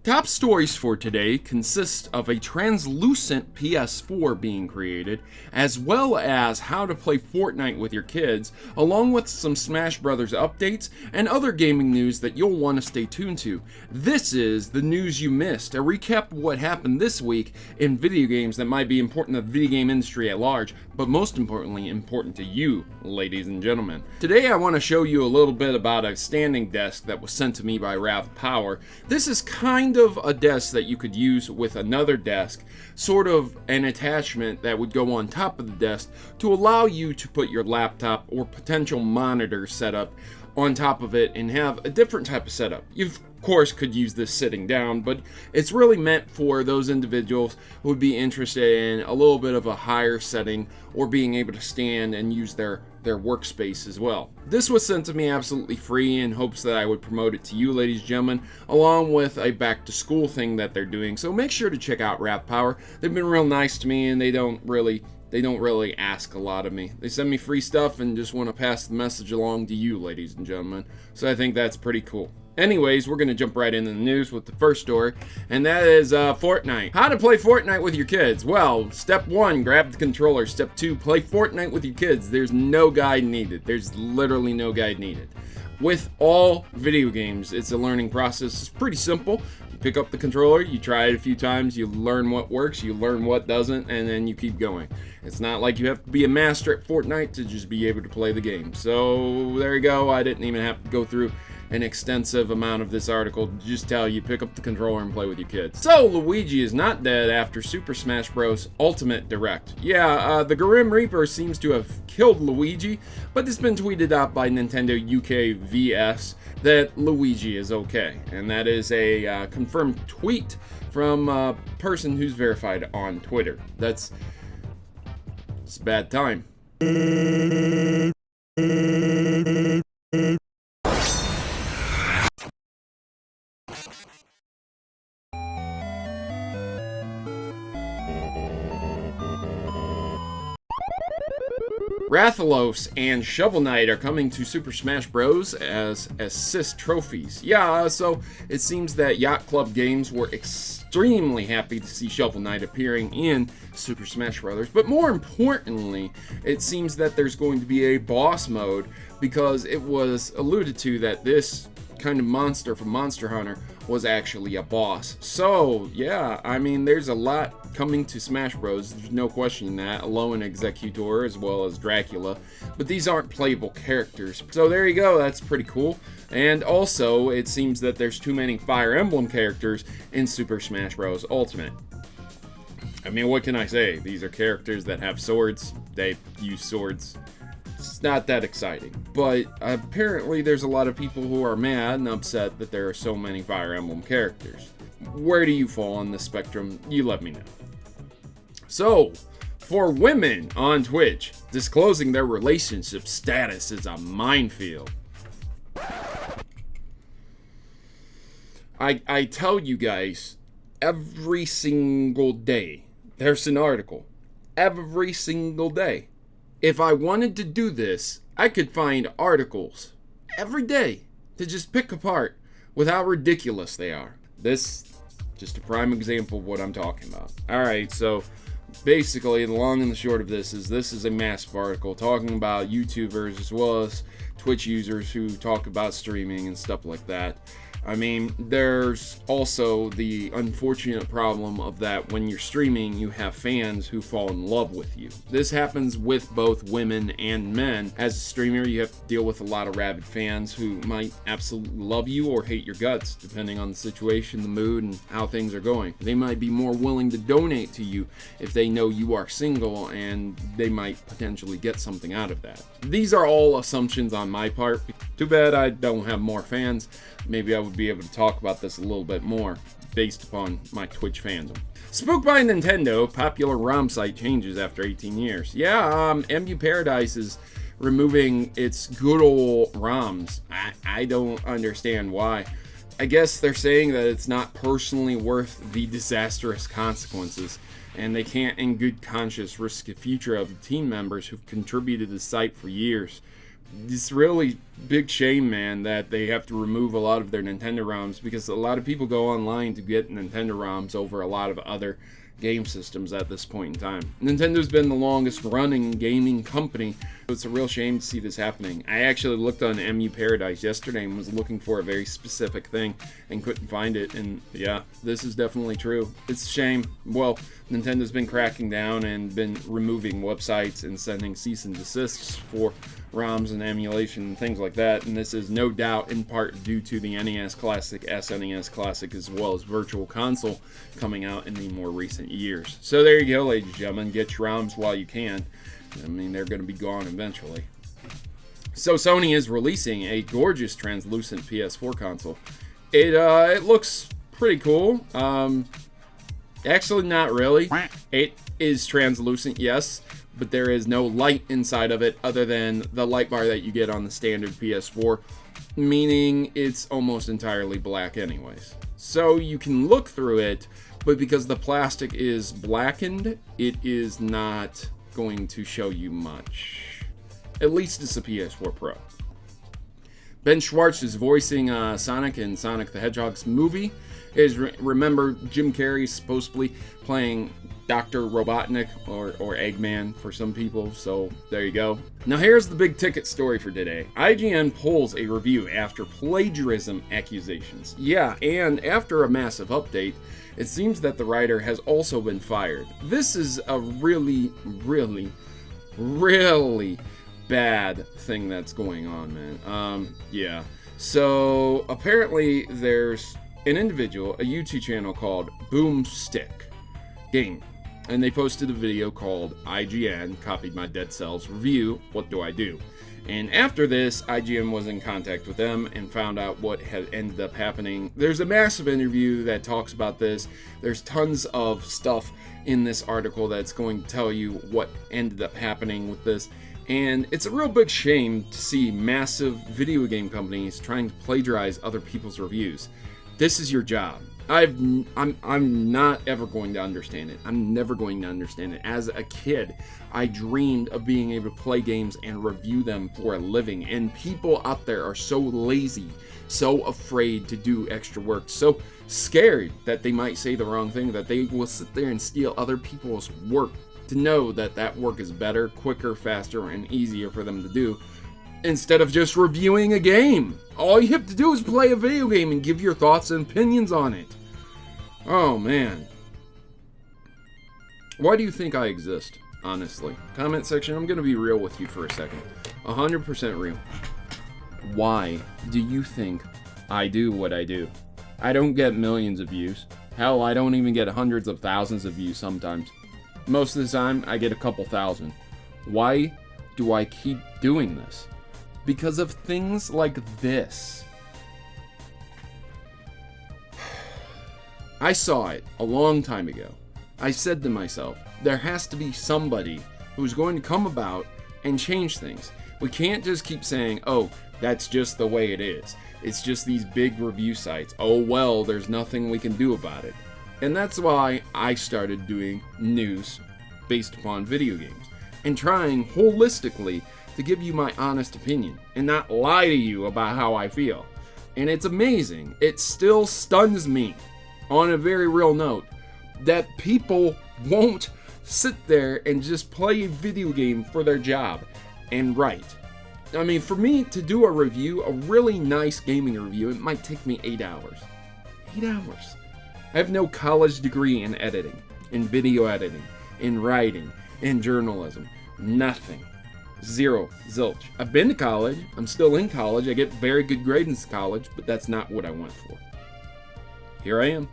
Top stories for today consist of a translucent PS4 being created, as well as how to play Fortnite with your kids, along with some Smash Brothers updates and other gaming news that you'll want to stay tuned to. This is the news you missed, a recap of what happened this week in video games that might be important to the video game industry at large, but most importantly important to you, ladies and gentlemen. Today I want to show you a little bit about a standing desk that was sent to me by Rathalos. This is kind of a desk that you could use with another desk, sort of an attachment that would go on top of the desk to allow you to put your laptop or potential monitor setup on top of it and have a different type of setup. You of course could use this sitting down, but it's really meant for those individuals who would be interested in a little bit of a higher setting or being able to stand and use their workspace as well. This was sent to me absolutely free in hopes that I would promote it to you, ladies and gentlemen, along with a back to school thing that they're doing. So make sure to check out Rathalos. They've been real nice to me and they don't really ask a lot of me. They send me free stuff and just want to pass the message along to you, ladies and gentlemen. So I think that's pretty cool. Anyways, we're going to jump right into the news with the first story, and that is Fortnite. How to play Fortnite with your kids. Well, step 1, grab the controller. Step 2, play Fortnite with your kids. There's no guide needed. There's literally no guide needed. With all video games, it's a learning process. It's pretty simple. You pick up the controller, you try it a few times, you learn what works, you learn what doesn't, and then you keep going. It's not like you have to be a master at Fortnite to just be able to play the game. So there you go. I didn't even have to go through an extensive amount of this article to just tell you pick up the controller and play with your kids. So Luigi is not dead after Super Smash Bros. Ultimate Direct. Yeah, the Grim Reaper seems to have killed Luigi, but it's been tweeted out by Nintendo UK VS that Luigi is okay, and that is a confirmed tweet from a person who's verified on Twitter. It's a bad time. Rathalos and Shovel Knight are coming to Super Smash Bros. As assist trophies. Yeah, so it seems that Yacht Club Games were extremely happy to see Shovel Knight appearing in Super Smash Bros. But more importantly, it seems that there's going to be a boss mode, because it was alluded to that this kind of monster from Monster Hunter was actually a boss. So yeah, I mean, there's a lot coming to Smash Bros. There's no questioning that, alone Executor as well as Dracula, but these aren't playable characters. So there you go, that's pretty cool. And also, it seems that there's too many Fire Emblem characters in Super Smash Bros. Ultimate. I mean, what can I say? These are characters that have swords, they use swords. It's not that exciting, but apparently there's a lot of people who are mad and upset that there are so many Fire Emblem characters. Where do you fall on this spectrum? You let me know. So, for women on Twitch, disclosing their relationship status is a minefield. I tell you guys, every single day, there's an article. Every single day. If I wanted to do this, I could find articles every day to just pick apart with how ridiculous they are. This, just a prime example of what I'm talking about. Alright, so basically the long and the short of this is a massive article talking about YouTubers as well as Twitch users who talk about streaming and stuff like that. I mean, there's also the unfortunate problem of that when you're streaming, you have fans who fall in love with you. This happens with both women and men. As a streamer, you have to deal with a lot of rabid fans who might absolutely love you or hate your guts, depending on the situation, the mood, and how things are going. They might be more willing to donate to you if they know you are single, and they might potentially get something out of that. These are all assumptions on my part. Too bad I don't have more fans. Maybe I would be able to talk about this a little bit more based upon my Twitch fandom. Spooked by Nintendo, popular ROM site changes after 18 years. Yeah, Emuparadise is removing its good old ROMs. I don't understand why. I guess they're saying that it's not personally worth the disastrous consequences, and they can't in good conscience risk the future of the team members who've contributed to the site for years. This really big shame, man, that they have to remove a lot of their Nintendo ROMs, because a lot of people go online to get Nintendo ROMs over a lot of other game systems at this point in time. Nintendo's been the longest running gaming company, so it's a real shame to see this happening. I actually looked on Emuparadise yesterday and was looking for a very specific thing and couldn't find it, and yeah, this is definitely true. It's a shame. Well, Nintendo's been cracking down and been removing websites and sending cease and desists for ROMs and emulation and things like that, and this is no doubt in part due to the NES Classic, SNES Classic, as well as Virtual Console coming out in the more recent years. So there you go, ladies and gentlemen, get your ROMs while you can. I mean, they're going to be gone eventually. So Sony is releasing a gorgeous translucent PS4 console. It looks pretty cool. Actually, not really. It is translucent, yes, but there is no light inside of it other than the light bar that you get on the standard PS4, meaning it's almost entirely black anyways. So you can look through it, but because the plastic is blackened, it is not going to show you much. At least it's a PS4 Pro. Ben Schwartz is voicing Sonic in Sonic the Hedgehog's movie. Remember, Jim Carrey's supposedly playing Dr. Robotnik or Eggman for some people, so there you go. Now here's the big ticket story for today. IGN pulls a review after plagiarism accusations. Yeah, and after a massive update, it seems that the writer has also been fired. This is a really, really, really bad thing that's going on, man. Yeah. So apparently there's an individual, a YouTube channel called Boomstick Game, and they posted a video called IGN copied my Dead Cells review, what do I do? And after this, IGN was in contact with them and found out what had ended up happening. There's a massive interview that talks about this. There's tons of stuff in this article that's going to tell you what ended up happening with this. And it's a real big shame to see massive video game companies trying to plagiarize other people's reviews. This is your job. I'm not ever going to understand it. I'm never going to understand it. As a kid, I dreamed of being able to play games and review them for a living. And people out there are so lazy, so afraid to do extra work, so scared that they might say the wrong thing, that they will sit there and steal other people's work to know that that work is better, quicker, faster, and easier for them to do, instead of just reviewing a game. All you have to do is play a video game and give your thoughts and opinions on it. Oh, man. Why do you think I exist, honestly? Comment section, I'm going to be real with you for a second. 100% real. Why do you think I do what I do? I don't get millions of views. Hell, I don't even get hundreds of thousands of views sometimes. Most of the time, I get a couple thousand. Why do I keep doing this? Because of things like this. I saw it a long time ago. I said to myself, there has to be somebody who's going to come about and change things. We can't just keep saying, oh, that's just the way it is. It's just these big review sites. Oh, well, there's nothing we can do about it. And that's why I started doing news based upon video games and trying holistically to give you my honest opinion and not lie to you about how I feel. And it's amazing. It still stuns me, on a very real note, that people won't sit there and just play a video game for their job and write. I mean, for me to do a review, a really nice gaming review, it might take me 8 hours. 8 hours. I have no college degree in editing, in video editing, in writing, in journalism. Nothing. Zero. Zilch. I've been to college. I'm still in college. I get very good grades in college, but that's not what I went for. Here I am,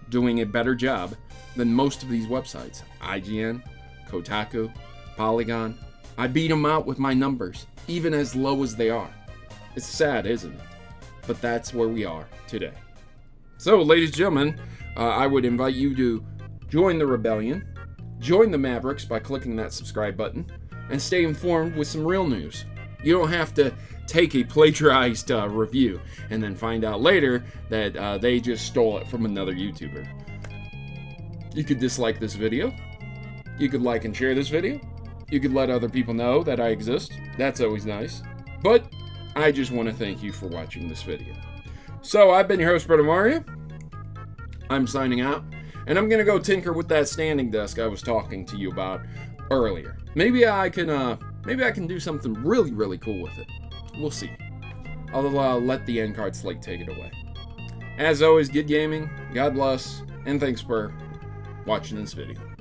doing a better job than most of these websites. IGN, Kotaku, Polygon. I beat them out with my numbers, even as low as they are. It's sad, isn't it? But that's where we are today. So, ladies and gentlemen, I would invite you to join the rebellion, join the Mavericks by clicking that subscribe button, and stay informed with some real news. You don't have to take a plagiarized review and then find out later that they just stole it from another YouTuber. You could dislike this video. You could like and share this video. You could let other people know that I exist. That's always nice. But I just want to thank you for watching this video. So, I've been your host, Protomario. I'm signing out, and I'm going to go tinker with that standing desk I was talking to you about earlier. Maybe I can do something really, really cool with it. We'll see. I'll let the end card slate take it away. As always, good gaming, God bless, and thanks for watching this video.